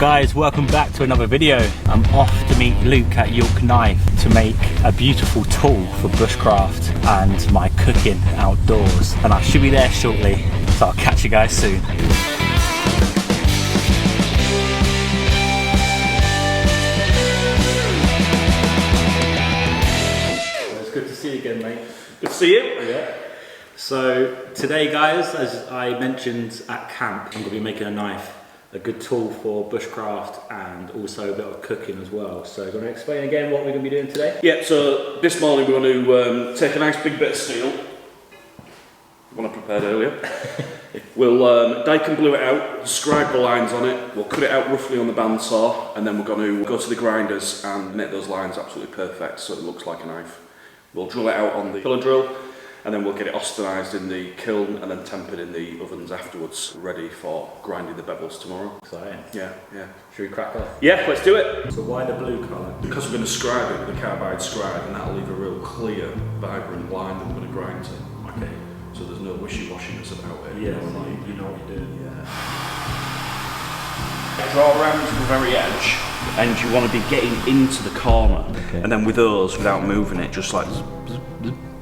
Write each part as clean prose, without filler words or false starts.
Guys, welcome back to another video. I'm off to meet Luke at York Knife to make a beautiful tool for bushcraft and my cooking outdoors, and I should be there shortly, so I'll catch you guys soon. It's good to see you again, mate. Good to see you. Yeah. So today, guys, as I mentioned at camp, I'm going to be making a knife. A good tool for bushcraft and also a bit of cooking as well. So do you want to explain again what we're going to be doing today? Yeah, so this morning we're going to take a nice big bit of steel, one I prepared earlier. We'll dyke and glue it out, scribe the lines on it, we'll cut it out roughly on the bandsaw, and then we're going to go to the grinders and knit those lines absolutely perfect so it looks like a knife. We'll drill it out on the pillar drill, and then we'll get it austenized in the kiln and then tempered in the ovens afterwards, ready for grinding the bevels tomorrow. Exciting. Yeah. Should we crack off? Yeah, let's do it. So why the blue colour? Because we're going to scribe it with a carbide scribe, and that'll leave a real clear, vibrant line that we're going to grind to. Okay. So there's no wishy-washiness about it. Yeah, you know what you're doing. Yeah. Draw around to the very edge, and you want to be getting into the corner. Okay. And then with those, without moving it, just like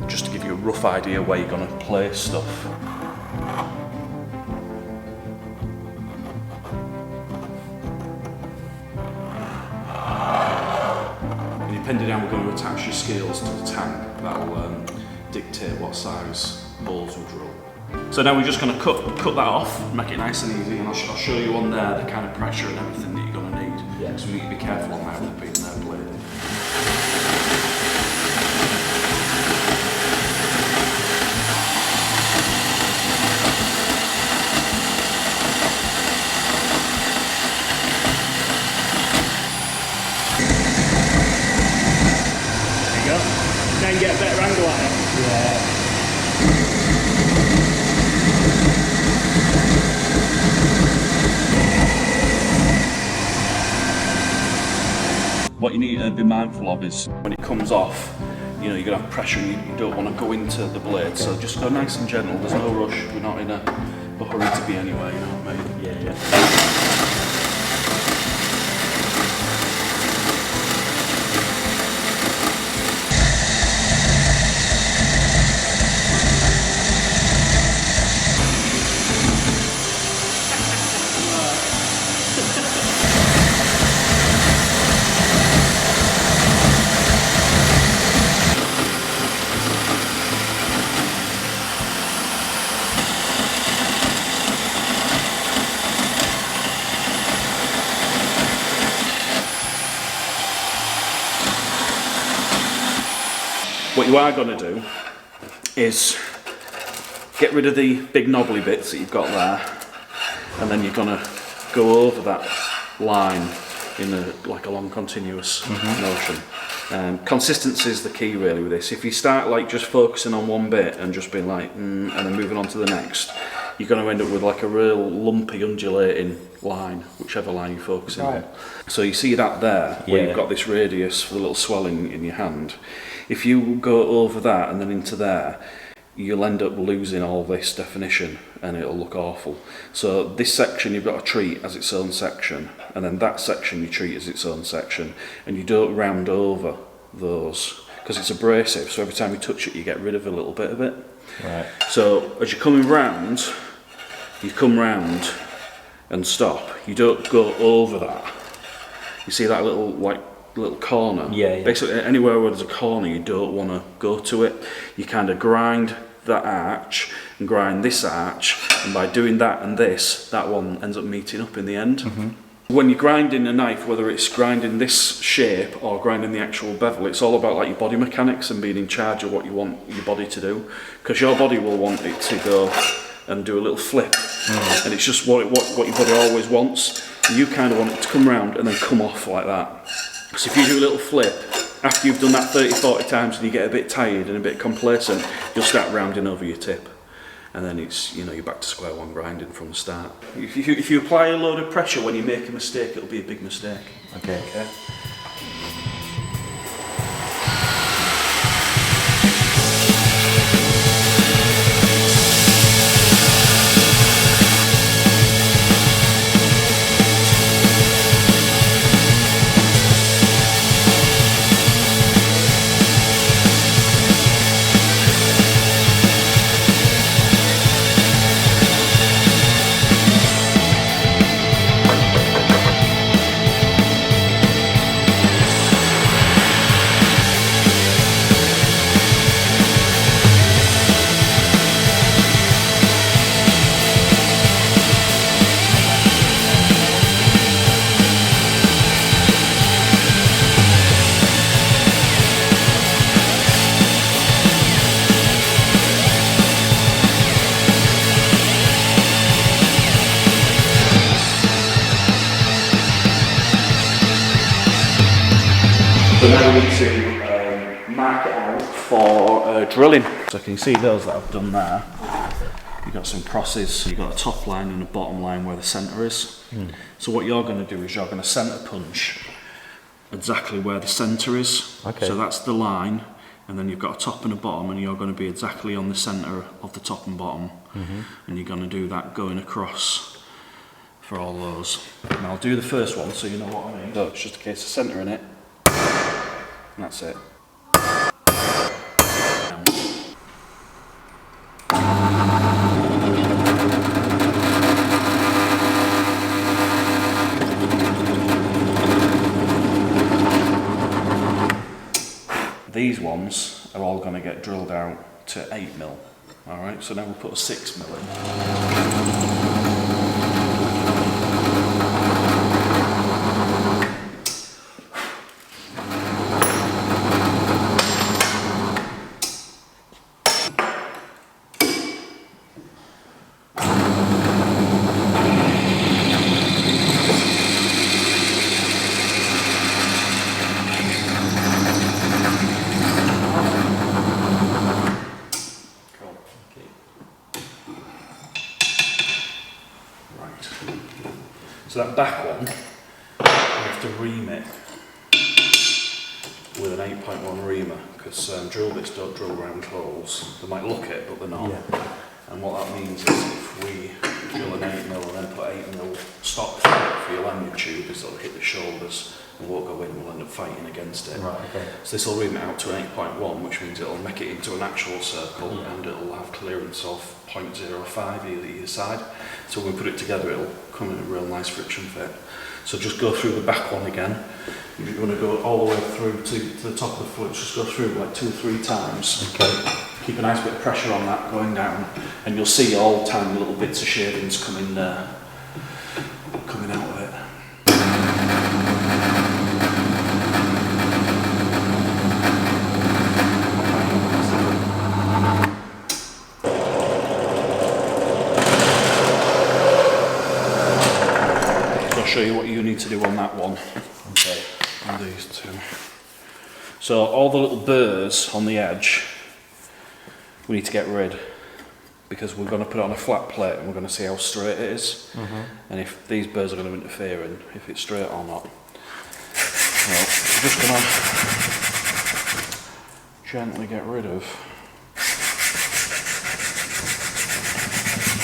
just to give you a rough idea where you're going to place stuff. And depending on how we're going to attach your scales to the tank, that'll dictate what size holes we'll drill. So now we're just going to cut that off, make it nice and easy, and I'll show you on there the kind of pressure and everything that you're going to need. Yeah. So we need to be careful on that with it being there bladed. Then get a better angle at it. Yeah. What you need to be mindful of is when it comes off, you know, you're going to have pressure and you don't want to go into the blade, so just go nice and gentle, there's no rush, we're not in a hurry to be anywhere, you know what I mean? Yeah. What you are going to do is get rid of the big knobbly bits that you've got there, and then you're going to go over that line in like a long continuous motion. Consistency is the key really with this. If you start like just focusing on one bit and just being like and then moving on to the next, you're going to end up with like a real lumpy undulating line, whichever line you're focusing on. So you see that there, where you've got this radius for the little swelling in your hand. If you go over that and then into there, you'll end up losing all this definition and it'll look awful. So this section you've got to treat as its own section, and then that section you treat as its own section, and you don't round over those because it's abrasive, so every time you touch it you get rid of a little bit of it. Right. So as you're coming round, you come round and stop. You don't go over that. You see that little corner? Yeah. Basically anywhere where there's a corner you don't want to go to it. You kind of grind that arch and grind this arch, and by doing that and this, that one ends up meeting up in the end. When you're grinding a knife, whether it's grinding this shape or grinding the actual bevel, it's all about like your body mechanics and being in charge of what you want your body to do, because your body will want it to go and do a little flip, and it's just what your body always wants. You kind of want it to come round and then come off like that. So if you do a little flip, after you've done that 30-40 times and you get a bit tired and a bit complacent, you'll start rounding over your tip. And then it's, you know, you're back to square one grinding from the start. If you apply a load of pressure when you make a mistake, it'll be a big mistake. Okay. So now we need to mark it out for drilling. So I can see those that I've done there. You've got some crosses, you've got a top line and a bottom line where the centre is. So what you're going to do is you're going to centre punch exactly where the centre is. Okay. So that's the line, and then you've got a top and a bottom, and you're going to be exactly on the centre of the top and bottom. And you're going to do that going across for all those. And I'll do the first one so you know what I mean. So it's just a case of centering it, and that's it. These ones are all going to get drilled out to 8mm. Alright, so now we'll put a 6mm in. So that back one, we have to ream it with an 8.1 reamer, because drill bits don't drill round holes. They might look it, but they're not. Yeah. And what that means is if we drill an 8mm and then put 8mm stock for your lanyard tube, is it'll hit the shoulders and won't go in, we'll end up fighting against it. Right, okay. So this will ream it out to an 8.1, which means it'll make it into an actual circle, and it'll have clearance of 0.05 either side. So when we put it together, it'll come in a real nice friction fit. So just go through the back one again. If you want to go all the way through to the top of the foot, just go through like 2 or 3 times. Okay. Keep a nice bit of pressure on that going down, and you'll see all tiny little bits of shavings coming out of it. So I'll show you what you need to do on that one. Okay. And these two. So all the little burrs on the edge, we need to get rid, because we're going to put it on a flat plate and we're going to see how straight it is, and if these burrs are going to interfere in if it's straight or not. Well, we're just going to gently get rid of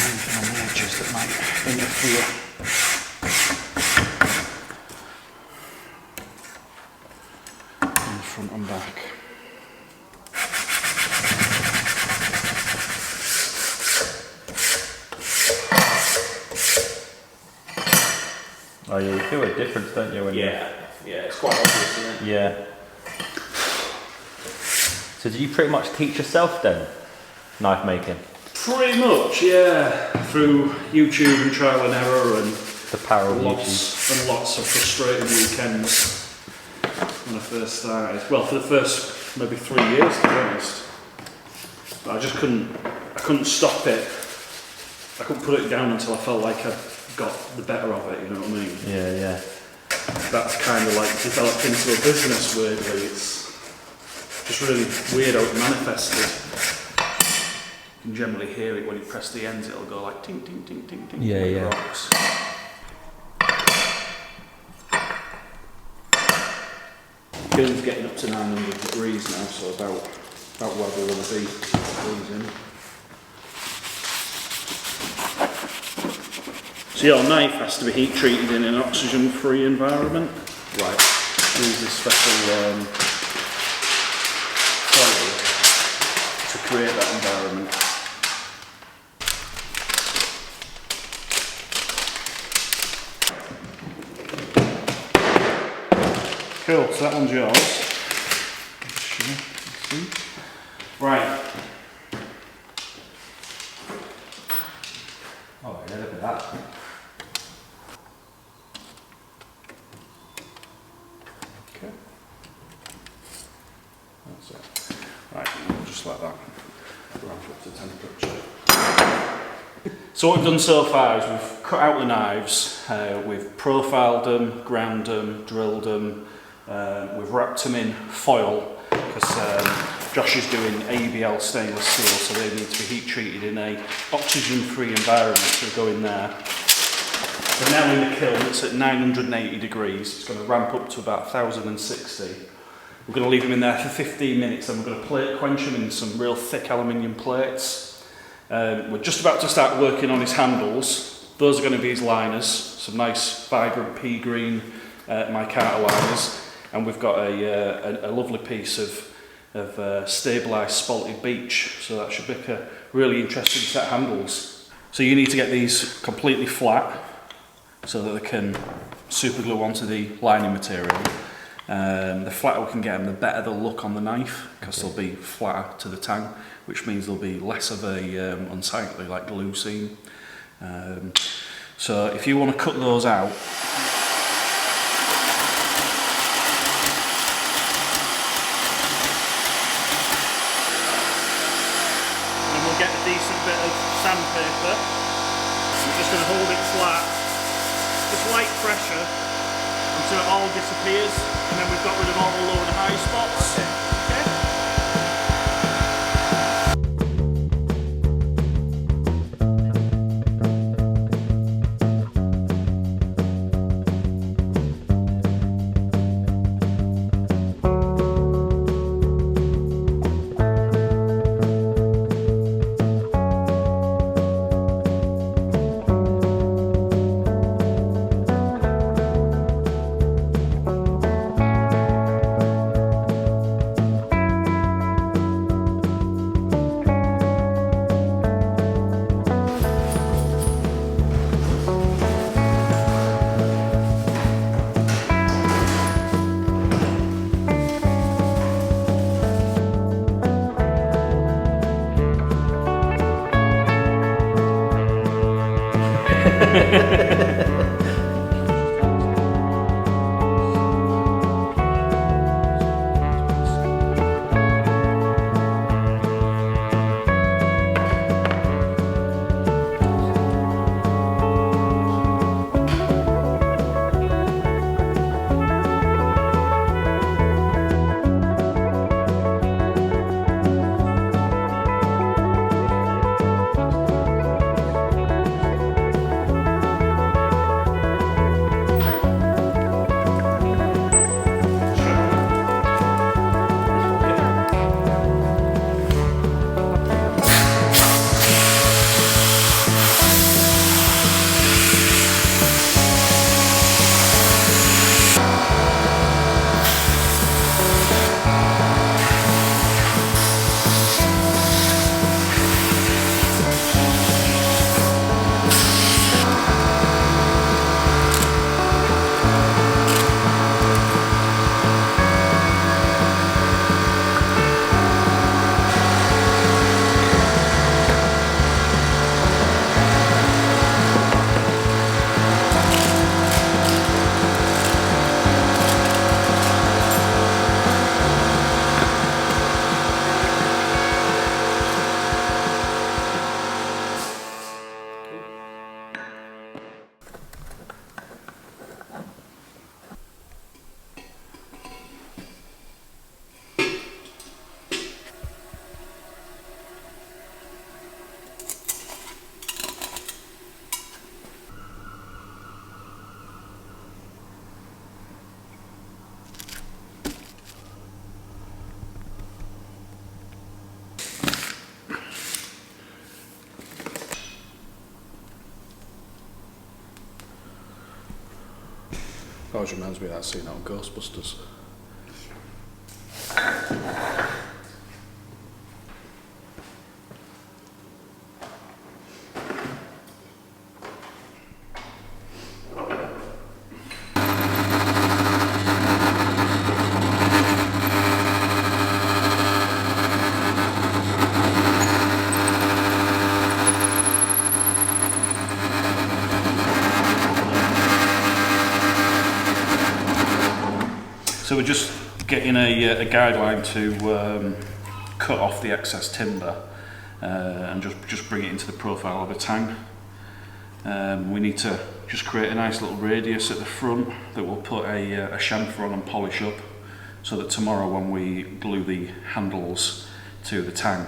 anything on the edges that might interfere. In front and back. Oh yeah, you feel a difference, don't you? When yeah, it's quite obvious, isn't it? Yeah. So do you pretty much teach yourself then, knife making? Pretty much, yeah. Through YouTube and trial and error, and the power of lots YouTube. and lots of frustrating weekends when I first started. Well, for the first maybe 3 years, to be honest. But I just couldn't stop it. I couldn't put it down until I felt like I got the better of it, you know what I mean? Yeah, yeah. That's kind of like developed into a business, weirdly. It's just really weird how it manifested. You can generally hear it when you press the ends, it'll go like ting, ting, ting, ting, ting. Yeah, yeah. Rocks. Kiln's getting up to 900 degrees now, so about where we want to be freezing. So your knife has to be heat treated in an oxygen-free environment. Right. Use this special foil to create that environment. Cool, so that one's yours. Right. Oh yeah, look at that. Okay. That's it. Right, we'll just like that. Ramp up to temperature. So what we've done so far is we've cut out the knives, we've profiled them, ground them, drilled them, We've wrapped them in foil because Josh is doing ABL stainless steel, so they need to be heat treated in a oxygen-free environment, so go in there. We're now in the kiln. It's at 980 degrees. It's going to ramp up to about 1060. We're going to leave them in there for 15 minutes, and we're going to plate quench them in some real thick aluminium plates. We're just about to start working on his handles. Those are going to be his liners, some nice vibrant pea green micarta liners, and we've got a lovely piece of stabilised spalted beech, so that should make a really interesting set of handles. So you need to get these completely flat so that they can super glue onto the lining material. The flatter we can get them, the better they'll look on the knife, because they'll be flatter to the tang, which means there'll be less of a unsightly like glue seam. So if you want to cut those out, and we'll get a decent bit of sandpaper. We're just going to hold it flat, just light pressure until it all disappears, and then we've got rid of all the low and high spots. Okay. Always reminds me of that scene out of Ghostbusters. So we're just getting a guideline to cut off the excess timber and just bring it into the profile of a tang. We need to just create a nice little radius at the front that we'll put a chamfer on and polish up, so that tomorrow when we glue the handles to the tang,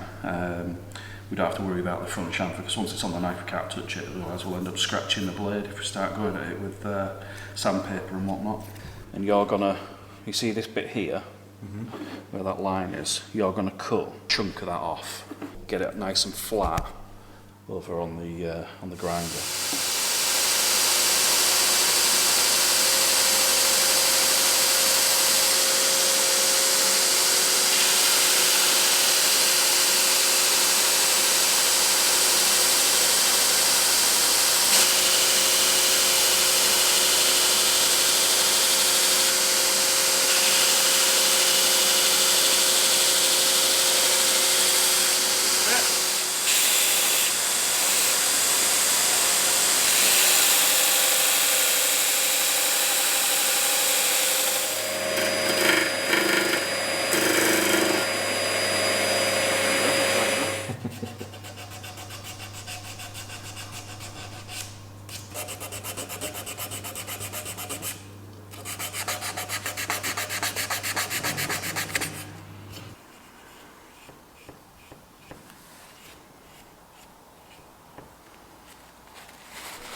we don't have to worry about the front chamfer, because once it's on the knife we can't touch it, otherwise we'll end up scratching the blade if we start going at it with sandpaper and whatnot. And you're gonna, you see this bit here, where that line is, you're gonna cut a chunk of that off, get it nice and flat over on the grinder.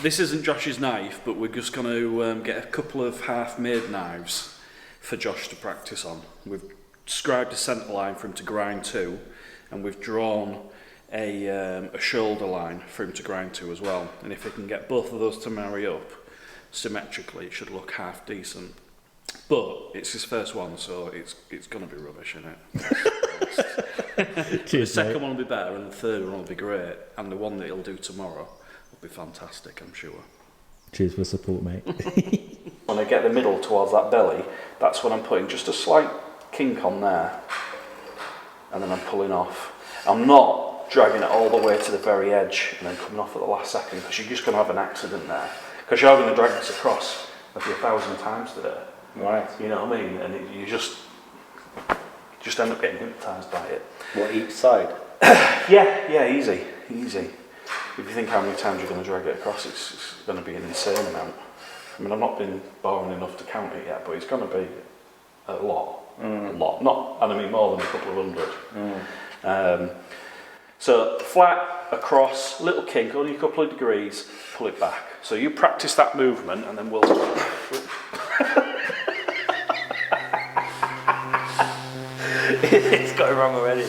This isn't Josh's knife, but we're just going to get a couple of half-made knives for Josh to practice on. We've scribed a centre line for him to grind to, and we've drawn a shoulder line for him to grind to as well. And if we can get both of those to marry up symmetrically, it should look half decent. But it's his first one, so it's going to be rubbish, isn't it? Cheers, the second one will be better, and the third one will be great, and the one that he'll do tomorrow will be fantastic, I'm sure. Cheers for the support, mate. When I get the middle towards that belly, that's when I'm putting just a slight kink on there, and then I'm pulling off. I'm not dragging it all the way to the very edge and then coming off at the last second, because you're just going to have an accident there. Because you're going to drag this across maybe 1,000 times today. Right. You know what I mean? And you just end up getting hypnotised by it. What, each side? Yeah, easy. If you think how many times you're going to drag it across, it's going to be an insane amount. I mean, I've not been boring enough to count it yet, but it's going to be a lot. A lot. Not, and I mean more than a couple of hundred. So flat, across, little kink, only a couple of degrees, pull it back. So you practice that movement, and then we'll... It's got it wrong already.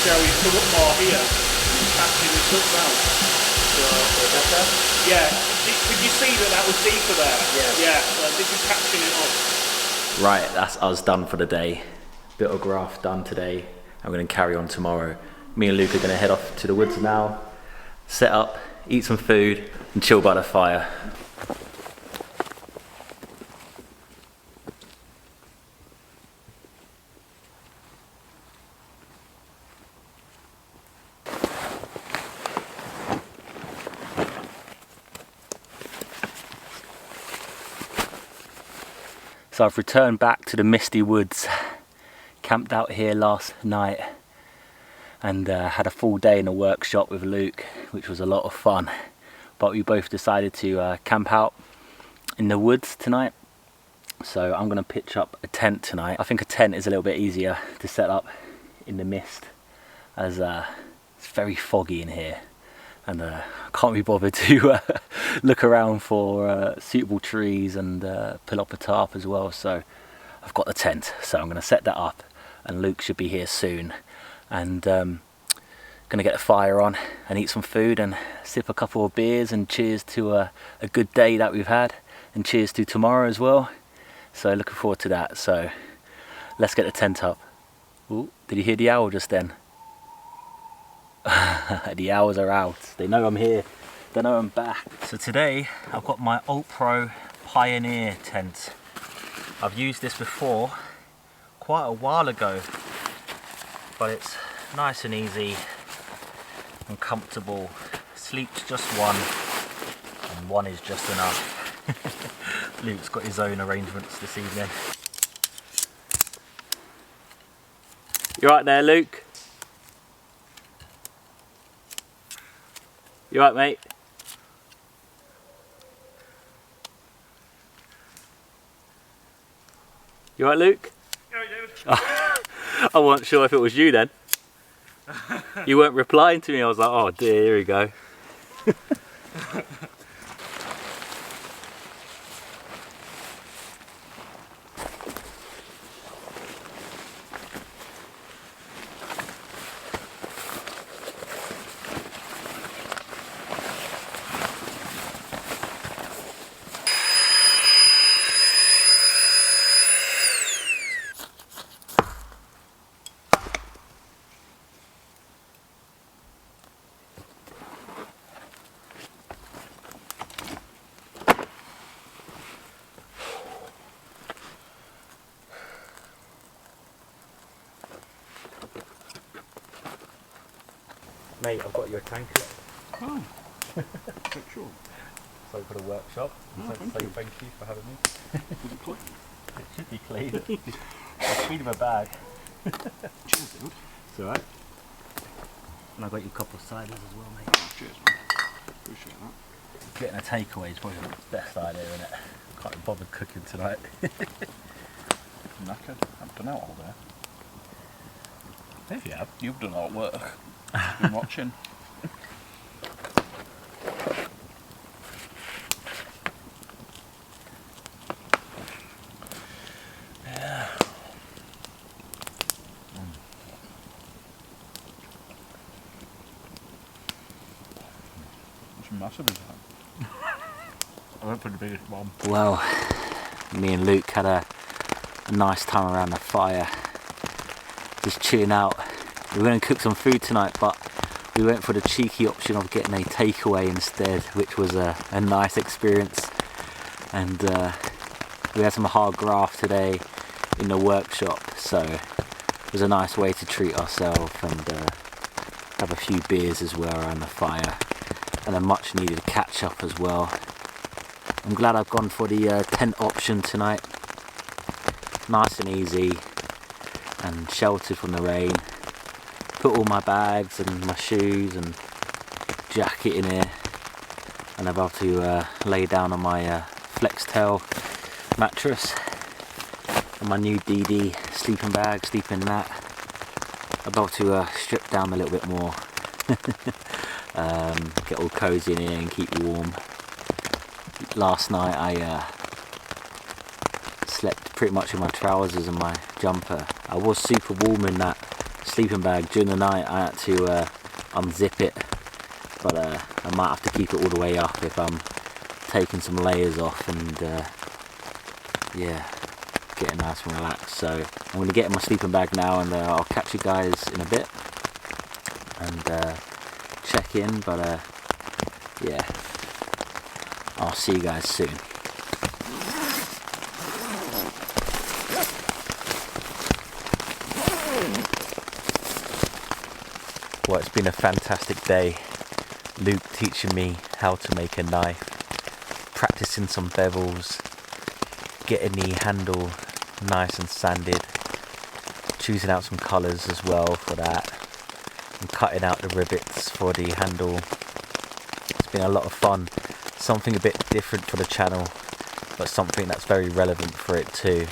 So you come up more here, catching this up now. So, yeah, could you see that was deeper there? Yeah, so this is catching it up. Right, that's us done for the day. Bit of graft done today. I'm going to carry on tomorrow. Me and Luke are going to head off to the woods now, set up, eat some food, and chill by the fire. So I've returned back to the misty woods, camped out here last night, and had a full day in the workshop with Luke, which was a lot of fun. But we both decided to camp out in the woods tonight. So I'm going to pitch up a tent tonight. I think a tent is a little bit easier to set up in the mist, as it's very foggy in here, and I can't be bothered to look around for suitable trees and pull up a tarp as well. So I've got the tent, so I'm going to set that up, and Luke should be here soon, and going to get the fire on and eat some food and sip a couple of beers, and cheers to a good day that we've had, and cheers to tomorrow as well. So looking forward to that. So let's get the tent up. Ooh, did you hear the owl just then? The owls are out. They know I'm here. They know I'm back. So today I've got my Ultra Pioneer tent. I've used this before quite a while ago, but it's nice and easy and comfortable. Sleeps just one, and one is just enough. Luke's got his own arrangements this evening. You right there, Luke? You right, mate? You right, Luke? Yeah, dude. I wasn't sure if it was you then. You weren't replying to me. I was like, oh dear, here we go. Mate, I've got your tank. Oh, sure. So for the workshop. Oh, Thank you for having me. Is it clean? It should be clean. I'll feed him a bag. Cheers, dude. It's alright. And I've got you a couple of ciders as well, mate. Oh, cheers, man. Appreciate that. Getting a takeaway is probably the best idea, isn't it? Can't be bothered cooking tonight. Knackered. I've done out all day. If you have. You've done all work. I've been watching. Yeah. It's massive, is that? I went for the biggest one. Well, me and Luke had a nice time around the fire, just chilling out. We were going to cook some food tonight, but we went for the cheeky option of getting a takeaway instead, which was a nice experience. And we had some hard graft today in the workshop, so it was a nice way to treat ourselves and have a few beers as well around the fire, and a much needed catch up as well. I'm glad I've gone for the tent option tonight. Nice and easy and sheltered from the rain. Put all my bags and my shoes and jacket in here, and I'm about to lay down on my Flextail mattress and my new DD sleeping bag, sleep in that. About to strip down a little bit more, get all cozy in here and keep warm. Last night I slept pretty much in my trousers and my jumper. I was super warm in that sleeping bag. During the night I had to unzip it, but I might have to keep it all the way up if I'm taking some layers off and yeah, getting nice and relaxed. So I'm going to get in my sleeping bag now, and I'll catch you guys in a bit and check in, but yeah, I'll see you guys soon. Well, it's been a fantastic day. Luke teaching me how to make a knife, practicing some bevels, getting the handle nice and sanded, choosing out some colours as well for that, and cutting out the rivets for the handle. It's been a lot of fun, something a bit different for the channel, but something that's very relevant for it too.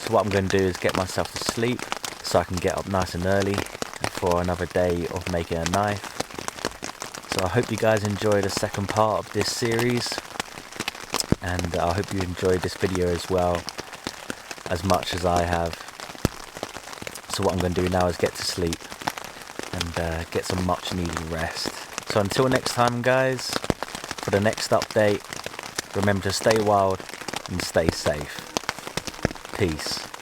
So what I'm going to do is get myself to sleep so I can get up nice and early for another day of making a knife. So I hope you guys enjoy the second part of this series, and I hope you enjoyed this video as well, as much as I have. So what I'm going to do now is get to sleep and get some much needed rest. So until next time guys, for the next update, remember to stay wild and stay safe. Peace.